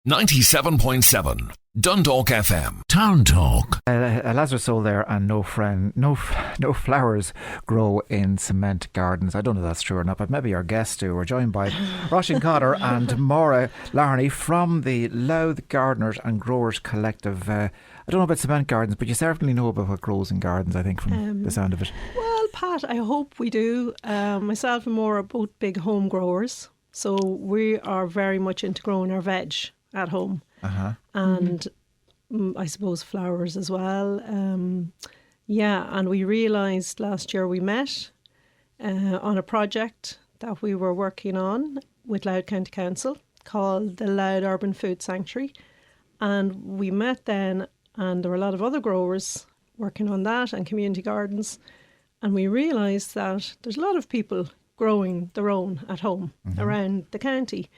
97.7 Dundalk FM Town Talk. A Lazarus Soul there, and no flowers grow in cement gardens. I don't know if that's true or not, but maybe our guests do. We're joined by Roisin Cotter and Maura Larney from the Louth Gardeners and Growers Collective. I don't know about cement gardens, but you certainly know about what grows in gardens, I think, from the sound of it. Well, Pat, I hope we do. Myself and Maura are both big home growers, so we are very much into growing our veg at home. And I suppose flowers as well. And we realised last year we met on a project that we were working on with Louth County Council called the Louth Urban Food Sanctuary. And we met then, and there were a lot of other growers working on that and community gardens. And we realised that there's a lot of people growing their own at home around the county.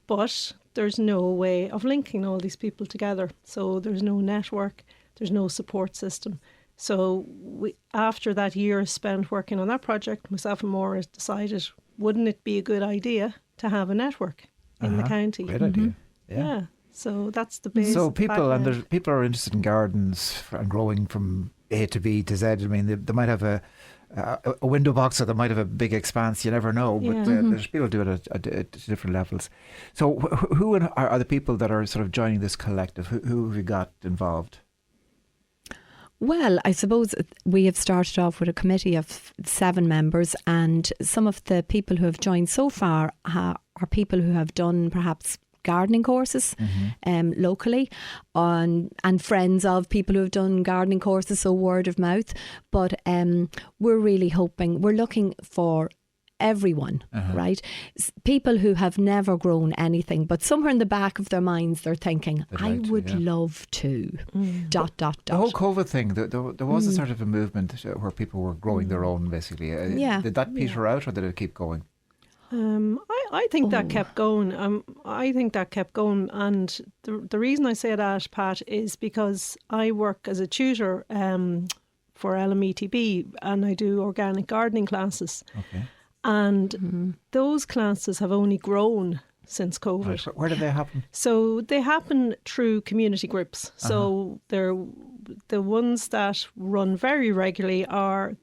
But there's no way of linking all these people together. So there's no network, there's no support system. So after that year spent working on that project, myself and Maura decided, wouldn't it be a good idea to have a network in the county? Great idea. Yeah. So that's the basic. So people background. people are interested in gardens and growing from A to B to Z. I mean, they might have a window box, or they might have a big expanse. You never know. But there's people do it at different levels. So who are the people that are sort of joining this collective? Who have you got involved? Well, I suppose we have started off with a committee of 7 members, and some of the people who have joined so far are people who have done perhaps gardening courses locally, and friends of people who have done gardening courses, so word of mouth. But we're really hoping, we're looking for everyone, right? People who have never grown anything, but somewhere in the back of their minds they're thinking, I would love to, ... The whole COVID thing, there was a sort of a movement where people were growing their own, basically. Did that peter out, or did it keep going? I think that kept going. I think that kept going, and the reason I say that, Pat, is because I work as a tutor for LMETB, and I do organic gardening classes. Okay. And those classes have only grown since COVID. Right. Where do they happen? So they happen through community groups. So they're the ones that run very regularly are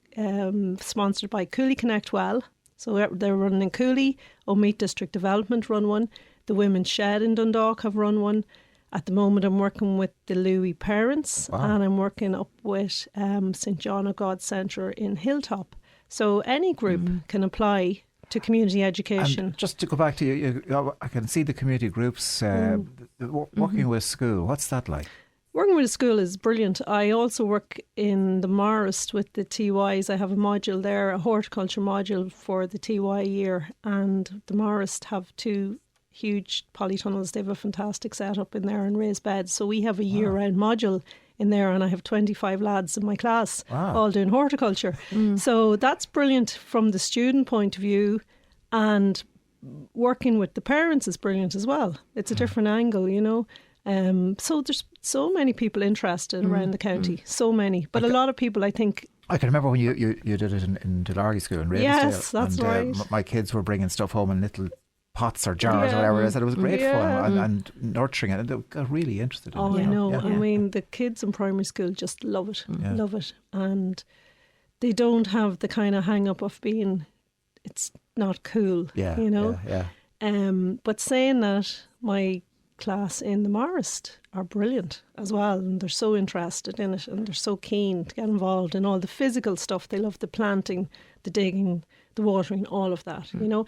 sponsored by Cooley Connect Well. So they're running in Cooley. Omeat District Development run one. The Women's Shed in Dundalk have run one. At the moment I'm working with the Louis Parents, and I'm working up with St John of God Centre in Hilltop. So any group can apply to community education. And just to go back to you, I can see the community groups working with school. What's that like? Working with a school is brilliant. I also work in the Marist with the TYs. I have a module there, a horticulture module for the TY year, and the Marist have 2 huge polytunnels. They have a fantastic setup in there and raised beds. So we have a year-round module in there, and I have 25 lads in my class all doing horticulture. So that's brilliant from the student point of view, and working with the parents is brilliant as well. It's a different angle, you know. So there's so many people interested around the county, so many. But a lot of people, I think... I can remember when you did it in Dundalk School in Ravensdale. Yes, that's right. My kids were bringing stuff home in little pots or jars or whatever it is, and it was great fun and nurturing it, and they got really interested in it. I know. I mean, the kids in primary school just love it, love it. And they don't have the kind of hang-up of being, it's not cool, you know. But saying that, my class in the Marist are brilliant as well, and they're so interested in it, and they're so keen to get involved in all the physical stuff. They love the planting, the digging, the watering, all of that, you know.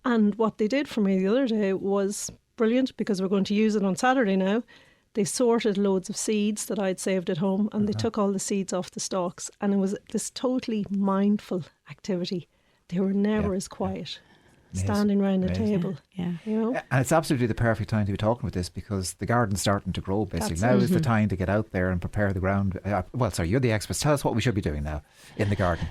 And what they did for me the other day was brilliant, because we're going to use it on Saturday now. They sorted loads of seeds that I'd saved at home, and they took all the seeds off the stalks, and it was this totally mindful activity. They were never as quiet. Standing around the table, you know. And it's absolutely the perfect time to be talking about this, because the garden's starting to grow, basically. Now is the time to get out there and prepare the ground. You're the experts. Tell us what we should be doing now in the garden.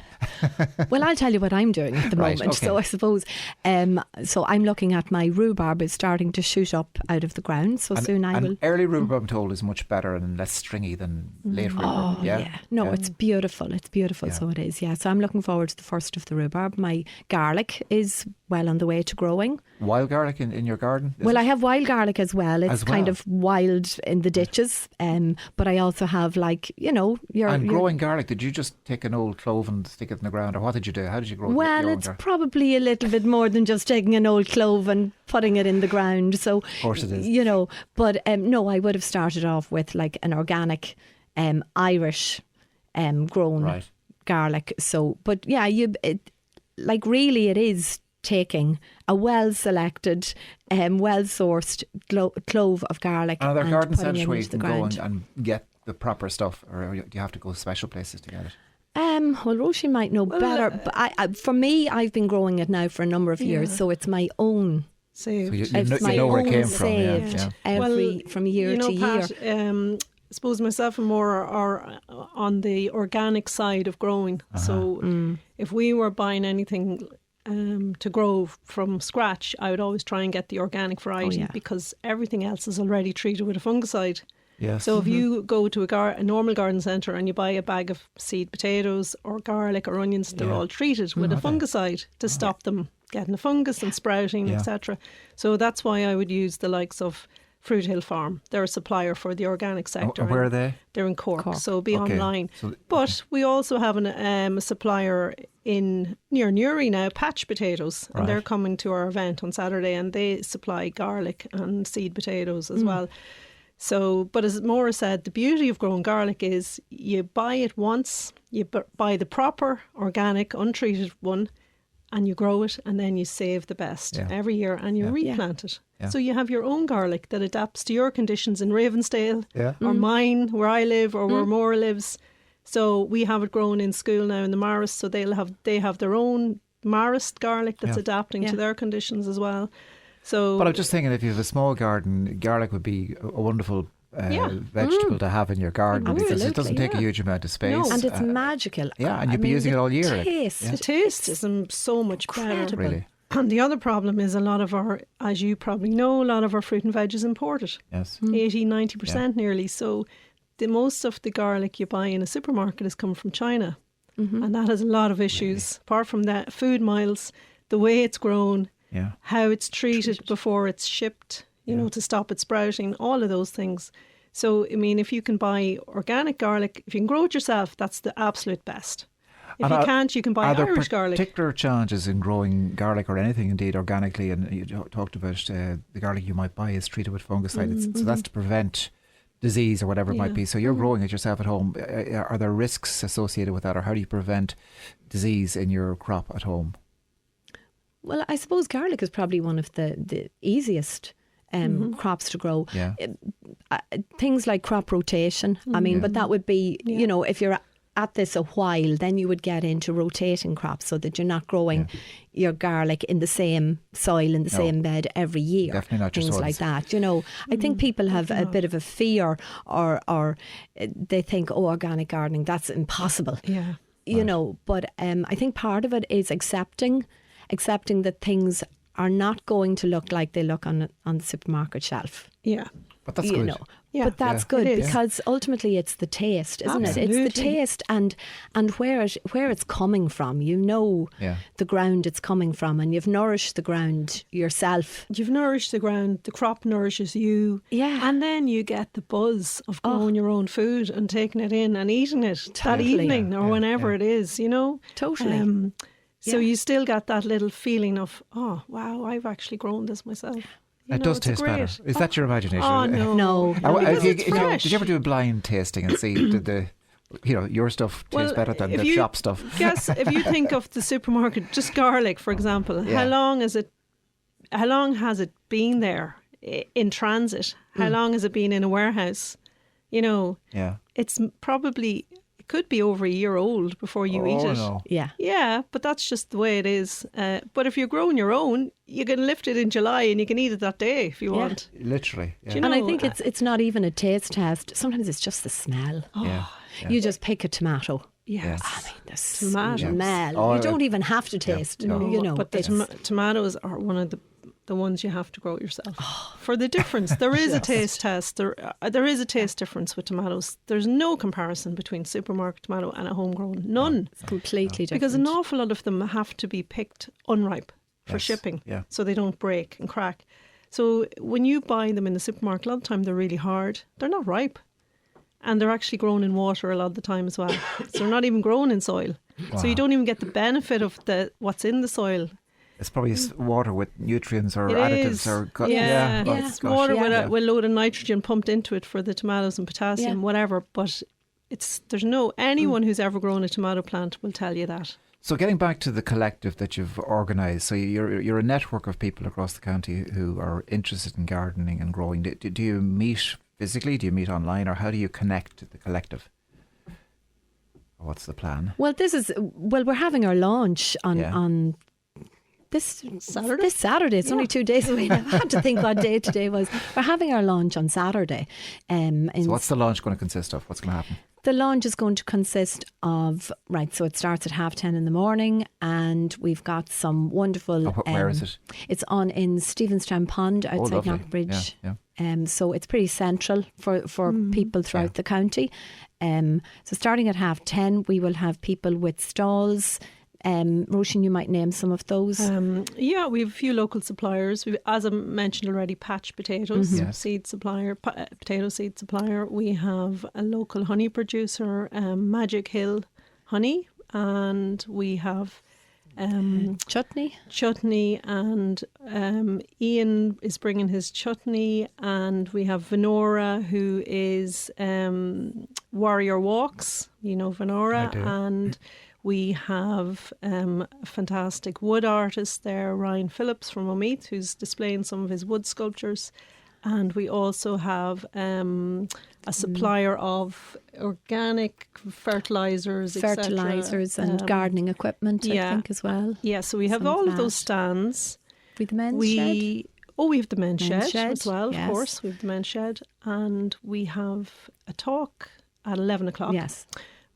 Well, I'll tell you what I'm doing at the moment. Okay. So I suppose, so I'm looking at my rhubarb is starting to shoot up out of the ground. So soon I will. Early rhubarb, I'm told, is much better and less stringy than late rhubarb. No, it's beautiful. It's beautiful. So it is. Yeah. So I'm looking forward to the first of the rhubarb. My garlic is well on the way to growing. Wild garlic in your garden? Well, I have wild garlic as well. It's kind of wild in the ditches. But I also have And growing garlic, did you just take an old clove and stick it in the ground, or what did you do? How did you grow Well, your own it's garlic? probably a little bit more than just taking an old clove and putting it in the ground. So, of course it is. But no, I would have started off with like an organic Irish grown garlic. So, but yeah, really it is taking a well-selected, well-sourced clove of garlic and are there and garden putting centres it where you into the can go ground. and get the proper stuff, or do you have to go to special places to get it? Well, Roisin might know better. But for me, I've been growing it now for a number of years, so it's my own. Saved. So you know where it came from. From year to Pat, year. I suppose myself and Maura are on the organic side of growing. So if we were buying anything to grow from scratch, I would always try and get the organic variety because everything else is already treated with a fungicide. Yes. So if you go to a normal garden centre and you buy a bag of seed potatoes or garlic or onions, they're all treated with a fungicide to stop them getting a fungus and sprouting, etc. So that's why I would use the likes of Fruit Hill Farm. They're a supplier for the organic sector. And where are they? They're in Cork. So be online. So, but we also have a supplier in near Newry now, Patch Potatoes, and they're coming to our event on Saturday, and they supply garlic and seed potatoes as well. So, but as Maura said, the beauty of growing garlic is you buy it once, you buy the proper organic untreated one, and you grow it, and then you save the best every year and you replant it. Yeah. So you have your own garlic that adapts to your conditions in Ravensdale or mine, where I live, or where Maura lives. So we have it grown in school now in the Marist, so they have their own Marist garlic that's adapting to their conditions as well. So, but I'm just thinking, if you have a small garden, garlic would be a wonderful vegetable to have in your garden because it doesn't take a huge amount of space. No. And it's magical. Yeah, and you'd be using it all year. The taste is so much better. Really. And the other problem is a lot of our, as you probably know, a lot of our fruit and veg is imported. Yes. 80-90% nearly. So most of the garlic you buy in a supermarket is come from China. And that has a lot of issues. Apart from that, food miles, the way it's grown, how it's treated before it's shipped, you know, to stop it sprouting, all of those things. So, I mean, if you can buy organic garlic, if you can grow it yourself, that's the absolute best. If you can't, you can buy Irish garlic. Are there particular challenges in growing garlic or anything indeed organically? And you talked about the garlic you might buy is treated with fungicide. So that's to prevent disease or whatever it might be. So you're growing it yourself at home. Are there risks associated with that, or how do you prevent disease in your crop at home? Well, I suppose garlic is probably one of the easiest crops to grow. Yeah. Things like crop rotation. I mean, but that would be, you know, if you're at this a while, then you would get into rotating crops so that you're not growing your garlic in the same soil, in the same bed every year. Definitely not just things like that. You know, I think people have a bit of a fear, or they think, oh, organic gardening, that's impossible. Yeah. You know, but I think part of it is accepting that things are not going to look like they look on the supermarket shelf. Yeah. But that's you good. know. But that's good because ultimately it's the taste, isn't it? It's the taste and where it's coming from. You know the ground it's coming from, and you've nourished the ground yourself. You've nourished the ground, the crop nourishes you. Yeah. And then you get the buzz of growing your own food and taking it in and eating it that evening or whenever it is, you know. Totally. So you still got that little feeling of, oh, wow, I've actually grown this myself. It does taste better. Is that your imagination? Oh, no. Did you ever do a blind tasting and see the your stuff tastes better than the shop stuff? Yes, if you think of the supermarket, just garlic, for example, how long has it been there in transit? How long has it been in a warehouse? You know, it's probably... It could be over a year old before you eat it. No. Yeah, but that's just the way it is. But if you're growing your own, you can lift it in July and you can eat it that day if you want. Literally. Yeah. Do you know, and I think it's not even a taste test. Sometimes it's just the smell. You just pick a tomato. Yes. I mean, the tomatoes. smell. You don't even have to taste. No, you know, but the tomatoes are one of the ones you have to grow yourself. For the difference, there is a taste test. There is a taste difference with tomatoes. There's no comparison between supermarket tomato and a homegrown. None. It's completely different. Because an awful lot of them have to be picked unripe. for shipping, Yeah. so they don't break and crack. So when you buy them in the supermarket, a lot of the time they're really hard. They're not ripe. And they're actually grown in water a lot of the time as well. So they're not even grown in soil. Wow. So you don't even get the benefit of what's in the soil. It's probably water with nutrients or It additives is. or Yeah. oh, It's gosh, water yeah. with a load of nitrogen pumped into it for the tomatoes and potassium, whatever. But anyone who's ever grown a tomato plant will tell you that. So getting back to the collective that you've organised, so you're a network of people across the county who are interested in gardening and growing. Do you meet physically? Do you meet online, or how do you connect to the collective? What's the plan? Well, we're having our launch on this Saturday? This Saturday. It's only 2 days away. I had to think what day today was. We're having our launch on Saturday. So what's the launch going to consist of? What's going to happen? The launch is going to consist of, so it starts at 10:30 in the morning, and we've got some wonderful... where is it? It's in Stephenstown Pond outside Knockbridge. Yeah. So it's pretty central for people throughout the county. So starting at 10:30, we will have people with stalls. Roisin, you might name some of those. We have a few local suppliers. As I mentioned already, Patch Potatoes, seed supplier, potato seed supplier. We have a local honey producer, Magic Hill Honey, and we have chutney, and Ian is bringing his chutney, and we have Venora, who is Warrior Walks. You know Venora, and we have a fantastic wood artist there, Ryan Phillips from Omeath, who's displaying some of his wood sculptures. And we also have a supplier of organic fertilisers, and gardening equipment, I think, as well. Yeah, so we have all of those stands. With the men's shed? We have the men's shed as well, yes. Of course. We have the men's shed. And we have a talk at 11 o'clock. Yes.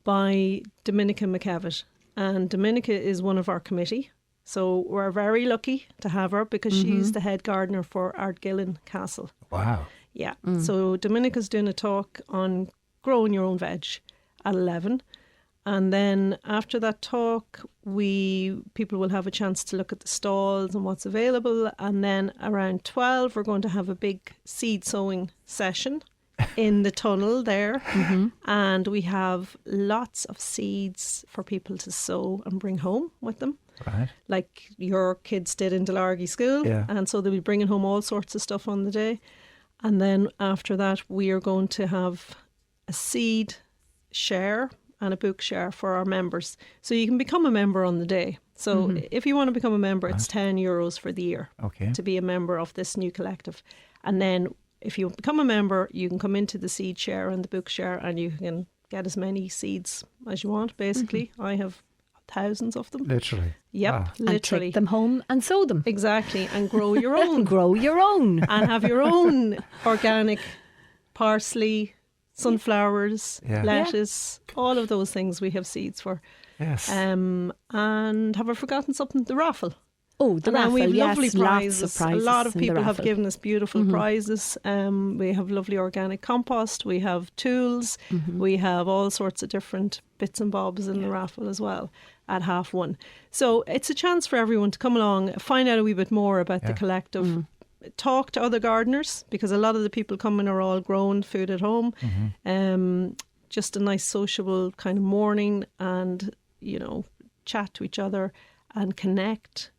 By Dominica McKevitt. And Dominica is one of our committee. So we're very lucky to have her because she's the head gardener for Ardgillan Castle. Wow. Yeah. So Dominica's doing a talk on growing your own veg at 11. And then after that talk, people will have a chance to look at the stalls and what's available. And then around 12, we're going to have a big seed sowing session in the tunnel there. And we have lots of seeds for people to sow and bring home with them. Right. Like your kids did in Delargy School. Yeah. And so they'll be bringing home all sorts of stuff on the day. And then after that, we are going to have a seed share and a book share for our members. So you can become a member on the day. So if you want to become a member, it's €10 for the year to be a member of this new collective. And then if you become a member, you can come into the seed share and the book share, and you can get as many seeds as you want, basically. I have thousands of them. Literally. Yep, Wow. literally. And take them home and sow them. Exactly, and grow your own. Grow your own. And have your own organic parsley, sunflowers, lettuce, all of those things we have seeds for. Yes. And have I forgotten something? The raffle. Oh, the And raffle, we have yes, lovely prizes. lots of prizes. A lot of in the people have raffle. given us beautiful prizes. We have lovely organic compost. We have tools. We have all sorts of different bits and bobs in the raffle as well at 1:30. So it's a chance for everyone to come along, find out a wee bit more about the collective, talk to other gardeners, because a lot of the people coming are all grown food at home. Just a nice sociable kind of morning, and, you know, chat to each other and connect.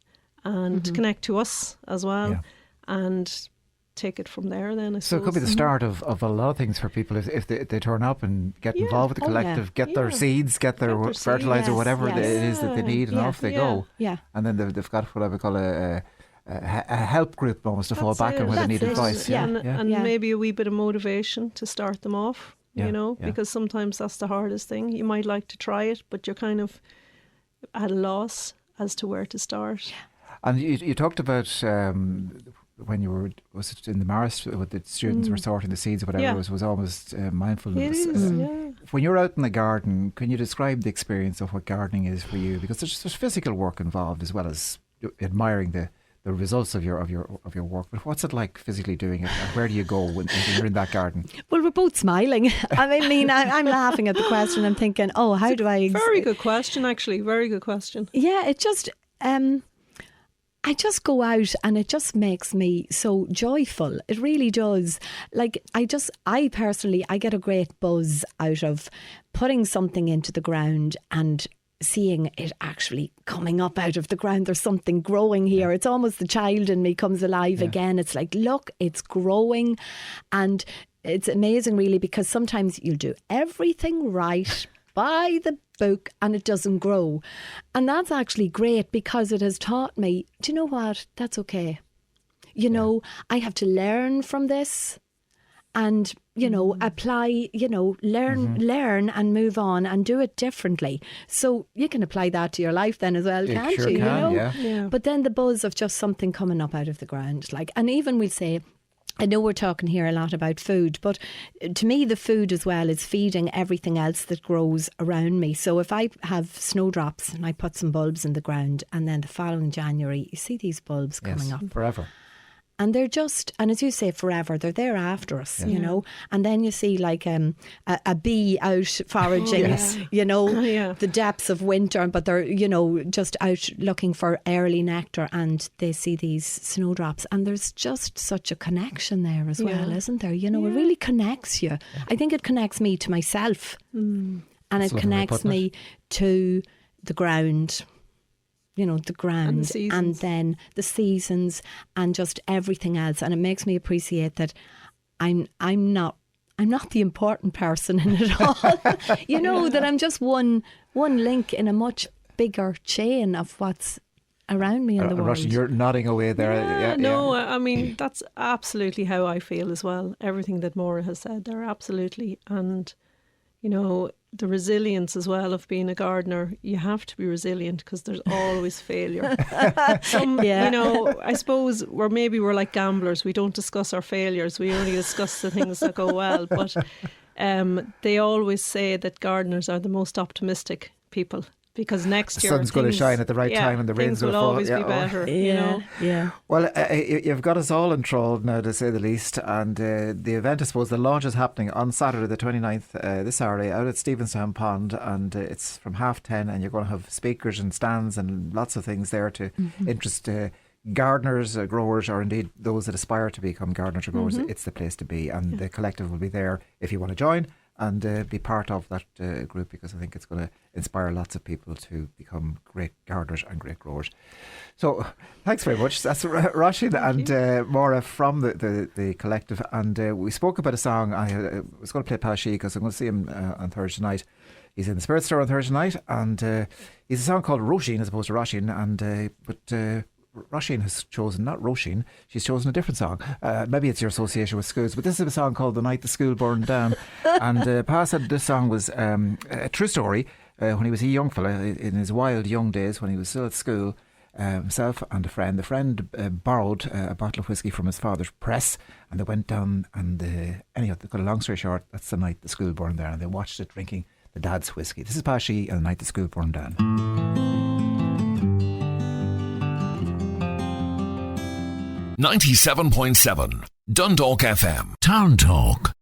And connect to us as well, and take it from there then, I So suppose. it could be the start of a lot of things for people if they turn up and get involved with the collective, get their seeds, get their seeds. fertiliser, whatever it is that they need, and off they go. Yeah. And then they've got what I would call a help group almost to fall That's back it. on where they need That's it. advice. And maybe a wee bit of motivation to start them off, you know, because sometimes that's the hardest thing. You might like to try it, but you're kind of at a loss as to where to start. And you talked about when you were, was it in the Maris, with the students were sorting the seeds or whatever, it was almost mindfulness. It is, When you're out in the garden, can you describe the experience of what gardening is for you? Because there's physical work involved as well as admiring the results of your work. But what's it like physically doing it? And where do you go when you're in that garden? Well, we're both smiling. I mean, I'm laughing at the question. I'm thinking, how do I... Very good question, actually. Very good question. Yeah, it just... I just go out and it just makes me so joyful. It really does. Like I personally, I get a great buzz out of putting something into the ground and seeing it actually coming up out of the ground. There's something growing here. It's almost the child in me comes alive again. It's like, look, it's growing. And it's amazing really, because sometimes you'll do everything right by the book and it doesn't grow. And that's actually great, because it has taught me, do you know what? That's okay. You know, I have to learn from this and, you know, apply, you know, learn and move on and do it differently. So you can apply that to your life then as well, can't sure you? can, You know? yeah. But then the buzz of just something coming up out of the ground, like, and even we'll say, I know we're talking here a lot about food, but to me the food as well is feeding everything else that grows around me. So if I have snowdrops and I put some bulbs in the ground, and then the following January you see these bulbs coming up. Forever. And they're just, and as you say, forever, they're there after us, you know. And then you see like a bee out foraging, you know, the depths of winter, but they're, you know, just out looking for early nectar, and they see these snowdrops. And there's just such a connection there as well, isn't there? You know, it really connects you. I think it connects me to myself, and That's it connects me to the ground. You know, the ground and then the seasons and just everything else. And it makes me appreciate that I'm not the important person in it all. You know, that I'm just one link in a much bigger chain of what's around me in the world. Russian, you're nodding away there. No, I mean, that's absolutely how I feel as well. Everything that Maura has said there, absolutely. And, you know, the resilience as well of being a gardener. You have to be resilient because there's always failure. You know, I suppose we're like gamblers. We don't discuss our failures. We only discuss the things that go well. But they always say that gardeners are the most optimistic people, because next year the sun's going to shine at the right time and the rain's going to fall. Things will always be better, you know. Yeah. Well, you've got us all enthralled now, to say the least. And the event, I suppose, the launch is happening on Saturday the 29th, this Saturday, out at Stephenstown Pond. And it's from 10:30, and you're going to have speakers and stands and lots of things there to interest gardeners, growers, or indeed those that aspire to become gardeners or growers. It's the place to be. And the collective will be there if you want to join and be part of that group, because I think it's going to inspire lots of people to become great gardeners and great growers. So thanks very much. That's Roisin and Maura from the collective. And we spoke about a song. I was going to play Pashi because I'm going to see him on Thursday night. He's in the Spirit Store on Thursday night, and he's a song called Roisin as opposed to Roisin. And but Roisin has chosen, not Roisin, she's chosen a different song. Maybe it's your association with schools, but this is a song called The Night the School Burned Down. And Pa said this song was a true story. When he was a young fella, in his wild young days, when he was still at school, himself and a friend. The friend borrowed a bottle of whiskey from his father's press, and they went down and anyhow, to cut a long story short, that's the night the school burned down, and they watched it drinking the dad's whiskey. This is Pashi and The Night the School Burned Down. 97.7 Dundalk FM Town Talk.